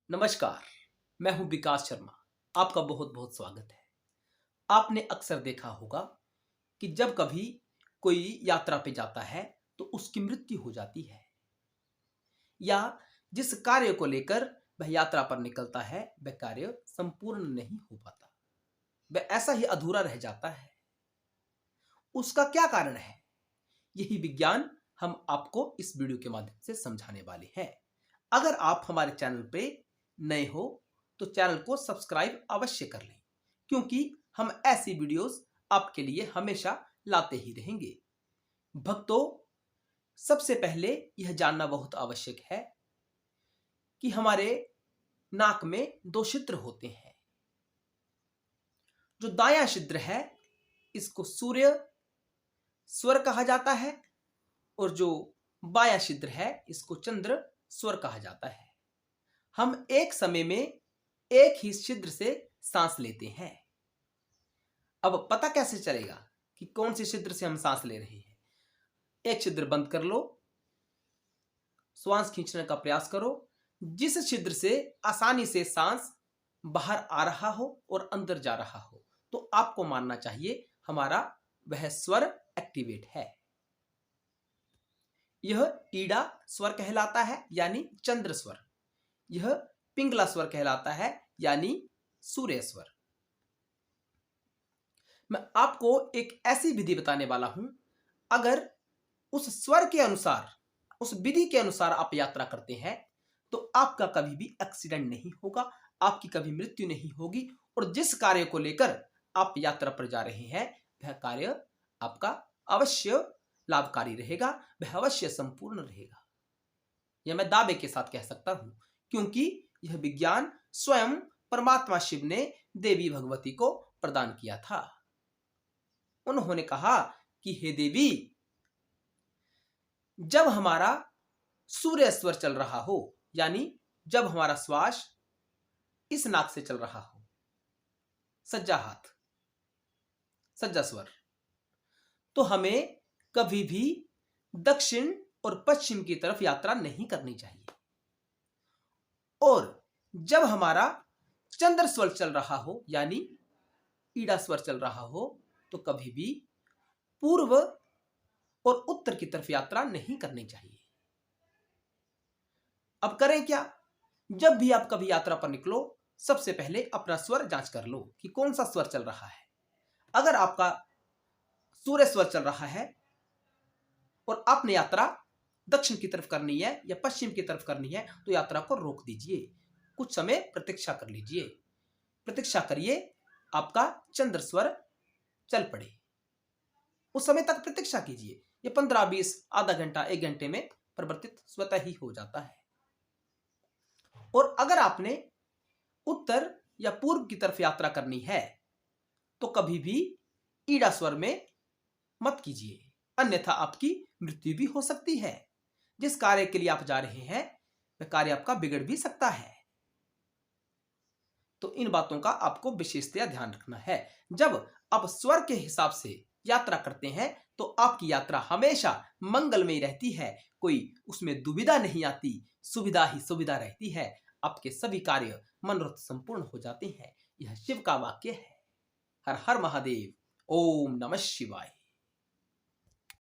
नमस्कार, मैं हूं विकास शर्मा। आपका बहुत बहुत स्वागत है। आपने अक्सर देखा होगा कि जब कभी कोई यात्रा पे जाता है तो उसकी मृत्यु हो जाती है, या जिस कार्य को लेकर वह यात्रा पर निकलता है वह कार्य संपूर्ण नहीं हो पाता, वह ऐसा ही अधूरा रह जाता है। उसका क्या कारण है, यही विज्ञान हम आपको इस वीडियो के माध्यम से समझाने वाले हैं। अगर आप हमारे चैनल पे नए हो तो चैनल को सब्सक्राइब अवश्य कर लें, क्योंकि हम ऐसी वीडियोस आपके लिए हमेशा लाते ही रहेंगे। भक्तों, सबसे पहले यह जानना बहुत आवश्यक है कि हमारे नाक में दो छिद्र होते हैं। जो दायां छिद्र है इसको सूर्य स्वर कहा जाता है, और जो बायां छिद्र है इसको चंद्र स्वर कहा जाता है। हम एक समय में एक ही छिद्र से सांस लेते हैं। अब पता कैसे चलेगा कि कौन से छिद्र से हम सांस ले रहे हैं? एक छिद्र बंद कर लो, श्वास खींचने का प्रयास करो। जिस छिद्र से आसानी से सांस बाहर आ रहा हो और अंदर जा रहा हो, तो आपको मानना चाहिए हमारा वह स्वर एक्टिवेट है। यह ईड़ा स्वर कहलाता है, यानी चंद्र स्वर। यह पिंगला स्वर कहलाता है, यानी सूर्य स्वर। मैं आपको एक ऐसी विधि बताने वाला हूं, अगर उस स्वर के अनुसार, उस विधि के अनुसार आप यात्रा करते हैं तो आपका कभी भी एक्सीडेंट नहीं होगा, आपकी कभी मृत्यु नहीं होगी, और जिस कार्य को लेकर आप यात्रा पर जा रहे हैं वह कार्य आपका अवश्य लाभकारी रहेगा, वह अवश्य संपूर्ण रहेगा। यह मैं दावे के साथ कह सकता हूं, क्योंकि यह विज्ञान स्वयं परमात्मा शिव ने देवी भगवती को प्रदान किया था। उन्होंने कहा कि हे देवी, जब हमारा सूर्य स्वर चल रहा हो, यानी जब हमारा श्वास इस नाक से चल रहा हो, सज्जा हाथ, सज्जा स्वर, तो हमें कभी भी दक्षिण और पश्चिम की तरफ यात्रा नहीं करनी चाहिए। और जब हमारा चंद्र स्वर चल रहा हो, यानी ईड़ा स्वर चल रहा हो, तो कभी भी पूर्व और उत्तर की तरफ यात्रा नहीं करनी चाहिए। अब करें क्या? जब भी आप कभी यात्रा पर निकलो, सबसे पहले अपना स्वर जांच कर लो कि कौन सा स्वर चल रहा है। अगर आपका सूर्य स्वर चल रहा है और आपने यात्रा दक्षिण की तरफ करनी है या पश्चिम की तरफ करनी है, तो यात्रा को रोक दीजिए, कुछ समय प्रतीक्षा कर लीजिए। प्रतीक्षा करिए, आपका चंद्र स्वर चल पड़े, उस समय तक प्रतीक्षा कीजिए। ये 15-20 आधा घंटा 1 घंटे में परिवर्तित स्वतः ही हो जाता है। और अगर आपने उत्तर या पूर्व की तरफ यात्रा करनी है तो कभी भी ईड़ा स्वर में मत कीजिए, अन्यथा आपकी मृत्यु भी हो सकती है। जिस कार्य के लिए आप जा रहे हैं वह कार्य आपका बिगड़ भी सकता है। तो इन बातों का आपको विशेषतया ध्यान रखना है। जब आप स्वर के हिसाब से यात्रा करते हैं तो आपकी यात्रा हमेशा मंगलमयी रहती है, कोई उसमें दुविधा नहीं आती, सुविधा ही सुविधा रहती है। आपके सभी कार्य मनोरथ संपूर्ण हो जाते हैं। यह शिव का वाक्य है। हर हर महादेव। ओम नमः शिवाय।